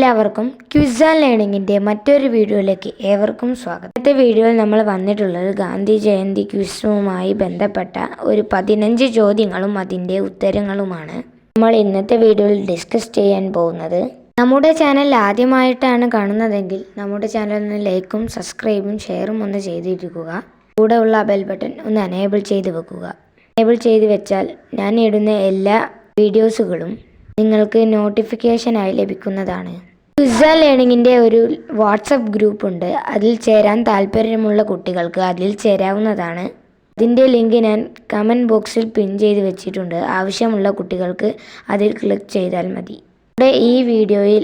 എല്ലാവർക്കും quiz and ലേണിങ്ങിൻ്റെ മറ്റൊരു വീഡിയോയിലേക്ക് ഏവർക്കും സ്വാഗതം. ഇന്നത്തെ വീഡിയോയിൽ നമ്മൾ വന്നിട്ടുള്ളത് ഗാന്ധി ജയന്തി ക്വിസുമായി ബന്ധപ്പെട്ട ഒരു 15 ചോദ്യങ്ങളും അതിൻ്റെ ഉത്തരങ്ങളുമാണ് നമ്മൾ ഇന്നത്തെ വീഡിയോയിൽ ഡിസ്കസ് ചെയ്യാൻ പോകുന്നത്. നമ്മുടെ ചാനൽ ആദ്യമായിട്ടാണ് കാണുന്നതെങ്കിൽ നമ്മുടെ ചാനലിന് ലൈക്കും സബ്സ്ക്രൈബും ഷെയറും ഒന്ന് ചെയ്തിരിക്കുക. കൂടെ ഉള്ള ബെൽ ബട്ടൺ ഒന്ന് എനേബിൾ ചെയ്ത് വെക്കുക. എനേബിൾ ചെയ്ത് വെച്ചാൽ ഞാൻ ഇടുന്ന എല്ലാ വീഡിയോസുകളും നിങ്ങൾക്ക് നോട്ടിഫിക്കേഷനായി ലഭിക്കുന്നതാണ്. ക്വിസ് ആൻഡ് ലേണിങ്ങിൻ്റെ ഒരു വാട്സപ്പ് ഗ്രൂപ്പ് ഉണ്ട്. അതിൽ ചേരാൻ താല്പര്യമുള്ള കുട്ടികൾക്ക് അതിൽ ചേരാവുന്നതാണ്. അതിൻ്റെ ലിങ്ക് ഞാൻ കമൻറ്റ് ബോക്സിൽ പിൻ ചെയ്ത് വെച്ചിട്ടുണ്ട്. ആവശ്യമുള്ള കുട്ടികൾക്ക് അതിൽ ക്ലിക്ക് ചെയ്താൽ മതി. ഇവിടെ ഈ വീഡിയോയിൽ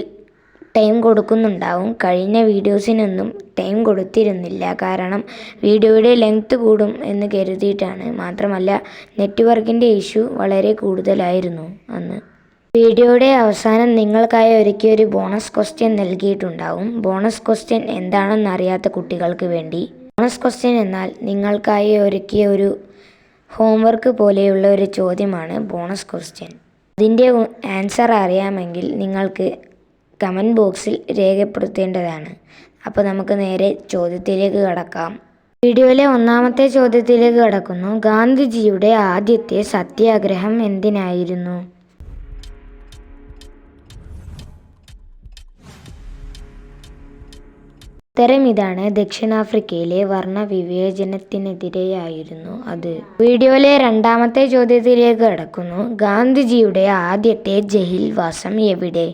ടൈം കൊടുക്കുന്നുണ്ടാവും. കഴിഞ്ഞ വീഡിയോസിനൊന്നും ടൈം കൊടുത്തിരുന്നില്ല, കാരണം വീഡിയോയുടെ ലെങ്ത് കൂടും എന്ന് കരുതിയിട്ടാണ്. മാത്രമല്ല നെറ്റ്വർക്കിൻ്റെ ഇഷ്യൂ വളരെ കൂടുതലായിരുന്നു അന്ന്. വീഡിയോയുടെ അവസാനം നിങ്ങൾക്കായി ഒരുക്കിയ ഒരു ബോണസ് ക്വസ്റ്റ്യൻ നൽകിയിട്ടുണ്ടാവും. ബോണസ് ക്വസ്റ്റ്യൻ എന്താണെന്ന് അറിയാത്ത കുട്ടികൾക്ക് വേണ്ടി, ബോണസ് ക്വസ്റ്റ്യൻ എന്നാൽ നിങ്ങൾക്കായി ഒരുക്കിയ ഒരു ഹോംവർക്ക് പോലെയുള്ള ഒരു ചോദ്യമാണ് ബോണസ് ക്വസ്റ്റ്യൻ. അതിൻ്റെ ആൻസർ അറിയാമെങ്കിൽ നിങ്ങൾക്ക് കമൻറ്റ് ബോക്സിൽ രേഖപ്പെടുത്തേണ്ടതാണ്. അപ്പോൾ നമുക്ക് നേരെ ചോദ്യത്തിലേക്ക് കടക്കാം. വീഡിയോയിലെ ഒന്നാമത്തെ ചോദ്യത്തിലേക്ക് കടക്കുന്നു. ഗാന്ധിജിയുടെ ആദ്യത്തെ സത്യാഗ്രഹം എന്തിനായിരുന്നു? ഉത്തരം ഇതാണ്. ദക്ഷിണാഫ്രിക്കയിലെ വർണ്ണവിവേചനത്തിനെതിരെയായിരുന്നു അത്. വീഡിയോയിലെ രണ്ടാമത്തെ ചോദ്യത്തിലേക്ക് കടക്കുന്നു. ഗാന്ധിജിയുടെ ആദ്യത്തെ ജയിൽവാസം എവിടെ?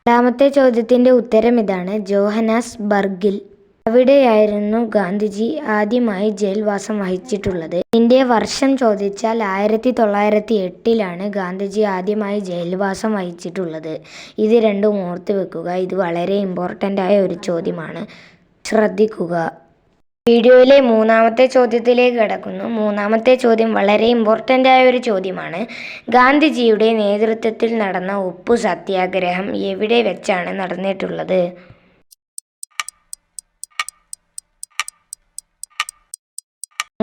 രണ്ടാമത്തെ ചോദ്യത്തിൻ്റെ ഉത്തരം ഇതാണ്. ജോഹന്നാസ്ബർഗിൽ. അവിടെയായിരുന്നു ഗാന്ധിജി ആദ്യമായി ജയിൽവാസം വഹിച്ചിട്ടുള്ളത്. ഇതിൻ്റെ വർഷം ചോദിച്ചാൽ 1908 ഗാന്ധിജി ആദ്യമായി ജയിൽവാസം വഹിച്ചിട്ടുള്ളത്. ഇത് രണ്ടും ഓർത്ത് വെക്കുക. ഇത് വളരെ ഇമ്പോർട്ടൻ്റ് ആയ ഒരു ചോദ്യമാണ്, ശ്രദ്ധിക്കുക. വീഡിയോയിലെ മൂന്നാമത്തെ ചോദ്യത്തിലേക്ക് കടക്കുന്നു. മൂന്നാമത്തെ ചോദ്യം വളരെ ഇമ്പോർട്ടൻ്റ് ആയ ഒരു ചോദ്യമാണ്. ഗാന്ധിജിയുടെ നേതൃത്വത്തിൽ നടന്ന ഉപ്പു സത്യാഗ്രഹം എവിടെ വെച്ചാണ് നടന്നിട്ടുള്ളത്?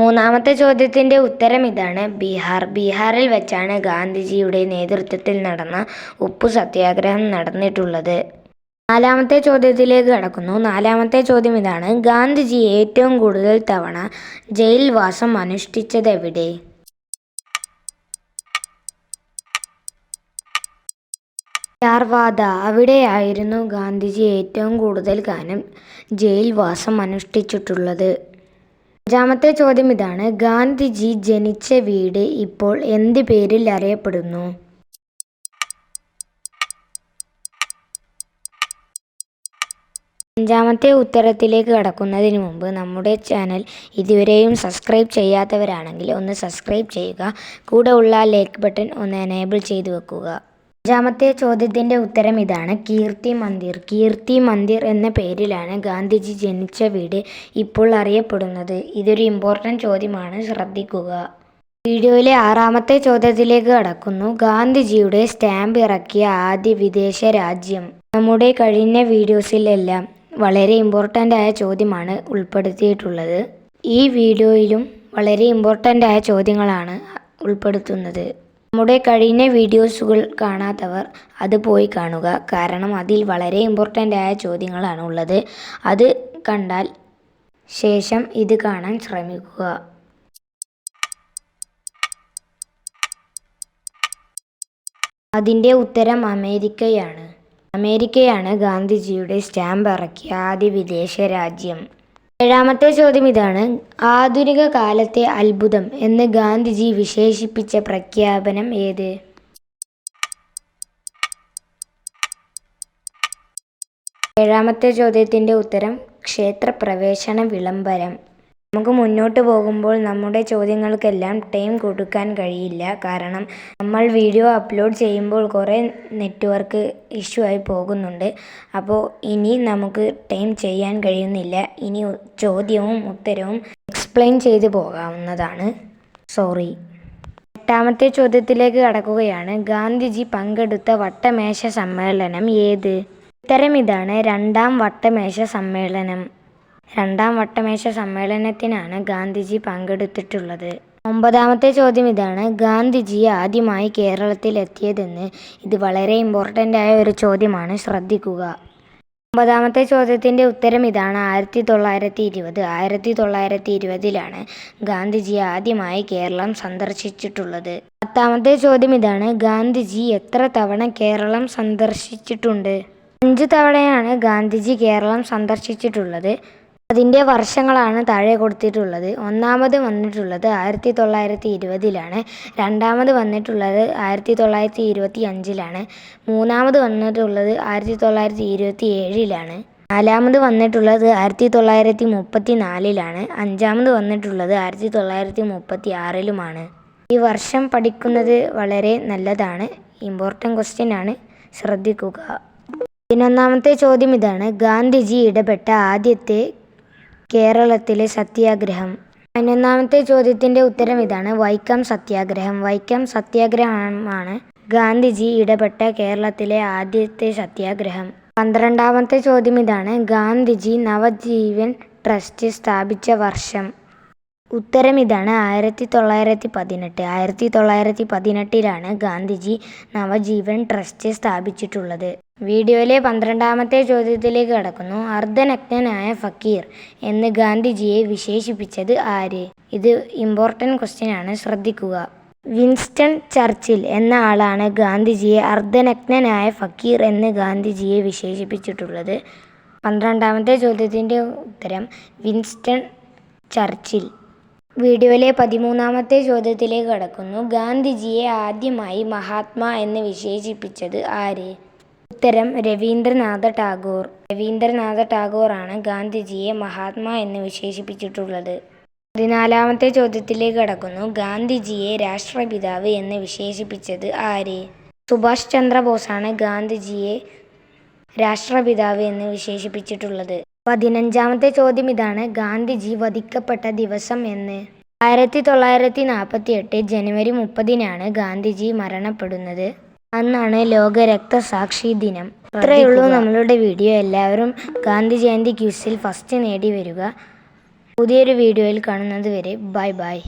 മൂന്നാമത്തെ ചോദ്യത്തിൻ്റെ ഉത്തരം ഇതാണ്. ബീഹാറിൽ വെച്ചാണ് ഗാന്ധിജിയുടെ നേതൃത്വത്തിൽ നടന്ന ഉപ്പു സത്യാഗ്രഹം നടന്നിട്ടുള്ളത്. നാലാമത്തെ ചോദ്യത്തിലേക്ക് കടക്കുന്നു. നാലാമത്തെ ചോദ്യം ഇതാണ്. ഗാന്ധിജി ഏറ്റവും കൂടുതൽ തവണ ജയിൽവാസം അനുഷ്ഠിച്ചത് എവിടെ? ചാർവാദ. അവിടെയായിരുന്നു ഗാന്ധിജി ഏറ്റവും കൂടുതൽ കാലം ജയിൽവാസം അനുഷ്ഠിച്ചിട്ടുള്ളത്. അഞ്ചാമത്തെ ചോദ്യം ഇതാണ്. ഗാന്ധിജി ജനിച്ച വീട് ഇപ്പോൾ എന്ത് പേരിൽ അറിയപ്പെടുന്നു? അഞ്ചാമത്തെ ഉത്തരത്തിലേക്ക് കടക്കുന്നതിന് മുമ്പ് നമ്മുടെ ചാനൽ ഇതുവരെയും സബ്സ്ക്രൈബ് ചെയ്യാത്തവരാണെങ്കിൽ ഒന്ന് സബ്സ്ക്രൈബ് ചെയ്യുക. കൂടെ ഉള്ള ലൈക്ക് ബട്ടൺ ഒന്ന് എനേബിൾ ചെയ്ത് വെക്കുക. അഞ്ചാമത്തെ ചോദ്യത്തിൻ്റെ ഉത്തരം ഇതാണ്. കീർത്തി മന്ദിർ. കീർത്തി മന്ദിർ എന്ന പേരിലാണ് ഗാന്ധിജി ജനിച്ച വീട് ഇപ്പോൾ അറിയപ്പെടുന്നത്. ഇതൊരു ഇമ്പോർട്ടൻ്റ് ചോദ്യമാണ്, ശ്രദ്ധിക്കുക. വീഡിയോയിലെ ആറാമത്തെ ചോദ്യത്തിലേക്ക് കടക്കുന്നു. ഗാന്ധിജിയുടെ സ്റ്റാമ്പ് ഇറക്കിയ ആദ്യ വിദേശ രാജ്യം? നമ്മുടെ കഴിഞ്ഞ വീഡിയോസിലെല്ലാം വളരെ ഇമ്പോർട്ടൻ്റ് ആയ ചോദ്യമാണ് ഉൾപ്പെടുത്തിയിട്ടുള്ളത്. ഈ വീഡിയോയിലും വളരെ ഇമ്പോർട്ടൻ്റ് ആയ ചോദ്യങ്ങളാണ് ഉൾപ്പെടുത്തുന്നത്. നമ്മുടെ കഴിഞ്ഞ വീഡിയോസുകൾ കാണാത്തവർ അത് പോയി കാണുക, കാരണം അതിൽ വളരെ ഇമ്പോർട്ടൻ്റ് ആയ ചോദ്യങ്ങളാണ് ഉള്ളത്. അത് കണ്ടാൽ ശേഷം ഇത് കാണാൻ ശ്രമിക്കുക. അതിൻ്റെ ഉത്തരം അമേരിക്കയാണ്. അമേരിക്കയാണ് ഗാന്ധിജിയുടെ സ്റ്റാമ്പ് ഇറക്കിയ ആദ്യ വിദേശ രാജ്യം. ഏഴാമത്തെ ചോദ്യം ഇതാണ്. ആധുനിക കാലത്തെ അത്ഭുതം എന്ന് ഗാന്ധിജി വിശേഷിപ്പിച്ച പ്രഖ്യാപനം ഏത്? ഏഴാമത്തെ ചോദ്യത്തിൻ്റെ ഉത്തരം ക്ഷേത്രപ്രവേശന വിളംബരം. നമുക്ക് മുന്നോട്ട് പോകുമ്പോൾ നമ്മുടെ ചോദ്യങ്ങൾക്കെല്ലാം ടൈം കൊടുക്കാൻ കഴിയില്ല, കാരണം നമ്മൾ വീഡിയോ അപ്ലോഡ് ചെയ്യുമ്പോൾ കുറേ നെറ്റ്വർക്ക് ഇഷ്യൂ ആയി പോകുന്നുണ്ട്. അപ്പോൾ ഇനി നമുക്ക് ടൈം ചെയ്യാൻ കഴിയുന്നില്ല. ഇനി ചോദ്യവും ഉത്തരവും എക്സ്പ്ലെയിൻ ചെയ്തു പോകാവുന്നതാണ്. സോറി. എട്ടാമത്തെ ചോദ്യത്തിലേക്ക് കടക്കുകയാണ്. ഗാന്ധിജി പങ്കെടുത്ത വട്ടമേശ സമ്മേളനം ഏത്? ഉത്തരം ഇതാണ്. രണ്ടാം വട്ടമേശ സമ്മേളനം. രണ്ടാം വട്ടമേശ സമ്മേളനത്തിനാണ് ഗാന്ധിജി പങ്കെടുത്തിട്ടുള്ളത്. 9ാമത്തെ ചോദ്യം ഇതാണ്: ഗാന്ധിജി ആദ്യമായി കേരളത്തിൽ എത്തിയതെന്ന്. ഇത് വളരെ ഇമ്പോർട്ടൻ്റ് ആയ ഒരു ചോദ്യമാണ്, ശ്രദ്ധിക്കുക. 9ാമത്തെ ചോദ്യത്തിൻ്റെ ഉത്തരം ഇതാണ്: 1920. 1920-ലാണ് ഗാന്ധിജി ആദ്യമായി കേരളം സന്ദർശിച്ചിട്ടുള്ളത്. 10ാമത്തെ ചോദ്യം ഇതാണ്: ഗാന്ധിജി എത്ര തവണ കേരളം സന്ദർശിച്ചിട്ടുണ്ട്? 5 തവണയാണ് ഗാന്ധിജി കേരളം സന്ദർശിച്ചിട്ടുള്ളത്. അതിൻ്റെ വർഷങ്ങളാണ് താഴെ കൊടുത്തിട്ടുള്ളത്. ഒന്നാമത് വന്നിട്ടുള്ളത് 1920-ലാണ്. രണ്ടാമത് വന്നിട്ടുള്ളത് 1925-ലാണ്. മൂന്നാമത് വന്നിട്ടുള്ളത് 1927-ലാണ്. നാലാമത് വന്നിട്ടുള്ളത് 1934-ലാണ്. അഞ്ചാമത് വന്നിട്ടുള്ളത് 1936-ലുമാണ്. ഈ വർഷം പഠിക്കുന്നത് വളരെ നല്ലതാണ്, ഇമ്പോർട്ടൻ്റ് ക്വസ്റ്റ്യൻ ആണ്, ശ്രദ്ധിക്കുക. 11ാമത്തെ ചോദ്യം ഇതാണ്: ഗാന്ധിജി ഇടപെട്ട ആദ്യത്തെ കേരളത്തിലെ സത്യാഗ്രഹം. 11ാമത്തെ ചോദ്യത്തിൻ്റെ ഉത്തരം ഇതാണ്: വൈക്കം സത്യാഗ്രഹം. വൈക്കം സത്യാഗ്രഹമാണ് ഗാന്ധിജി ഇടപെട്ട കേരളത്തിലെ ആദ്യത്തെ സത്യാഗ്രഹം. 12ാമത്തെ ചോദ്യം ഇതാണ്: ഗാന്ധിജി നവജീവൻ ട്രസ്റ്റ് സ്ഥാപിച്ച വർഷം. ഉത്തരം ഇതാണ്: 1918. 1918-ലാണ് ഗാന്ധിജി നവജീവൻ ട്രസ്റ്റ് സ്ഥാപിച്ചിട്ടുള്ളത്. വീഡിയോയിലെ 12ാമത്തെ ചോദ്യത്തിലേക്ക് കടക്കുന്നു. അർദ്ധനഗ്നനായ ഫക്കീർ എന്ന് ഗാന്ധിജിയെ വിശേഷിപ്പിച്ചത് ആര്? ഇത് ഇമ്പോർട്ടൻ്റ് ക്വസ്റ്റ്യൻ ആണ്, ശ്രദ്ധിക്കുക. വിൻസ്റ്റൺ ചർച്ചിൽ എന്ന ആളാണ് ഗാന്ധിജിയെ അർദ്ധനഗ്നനായ ഫക്കീർ എന്ന് ഗാന്ധിജിയെ വിശേഷിപ്പിച്ചിട്ടുള്ളത്. 12ാമത്തെ ചോദ്യത്തിൻ്റെ ഉത്തരം വിൻസ്റ്റൺ ചർച്ചിൽ. വീഡിയോയിലെ 13ാമത്തെ ചോദ്യത്തിലേക്ക് കടക്കുന്നു. ഗാന്ധിജിയെ ആദ്യമായി മഹാത്മാ എന്ന് വിശേഷിപ്പിച്ചത് ആര്? ഉത്തരം രവീന്ദ്രനാഥ ടാഗോർ. രവീന്ദ്രനാഥ ടാഗോറാണ് ഗാന്ധിജിയെ മഹാത്മാ എന്ന് വിശേഷിപ്പിച്ചിട്ടുള്ളത്. 14ാമത്തെ ചോദ്യത്തിലേക്ക് കടക്കുന്നു. ഗാന്ധിജിയെ രാഷ്ട്രപിതാവ് എന്ന് വിശേഷിപ്പിച്ചത് ആര്? സുഭാഷ് ചന്ദ്രബോസാണ് ഗാന്ധിജിയെ രാഷ്ട്രപിതാവ് എന്ന് വിശേഷിപ്പിച്ചിട്ടുള്ളത്. 15ാമത്തെ ചോദ്യം ഇതാണ്: ഗാന്ധിജി വധിക്കപ്പെട്ട ദിവസം എന്ന്. 1948 ജനുവരി 30-നാണ് ഗാന്ധിജി മരണപ്പെടുന്നത്. അന്നാണ് ലോക രക്തസാക്ഷി ദിനം. ഇത്രയേ ഉള്ളൂ നമ്മളുടെ വീഡിയോ. എല്ലാവരും ഗാന്ധി ജയന്തി ക്വിസിൽ ഫസ്റ്റ് നേടി വരിക. പുതിയൊരു വീഡിയോയിൽ കാണുന്നത് വരെ ബൈ ബൈ.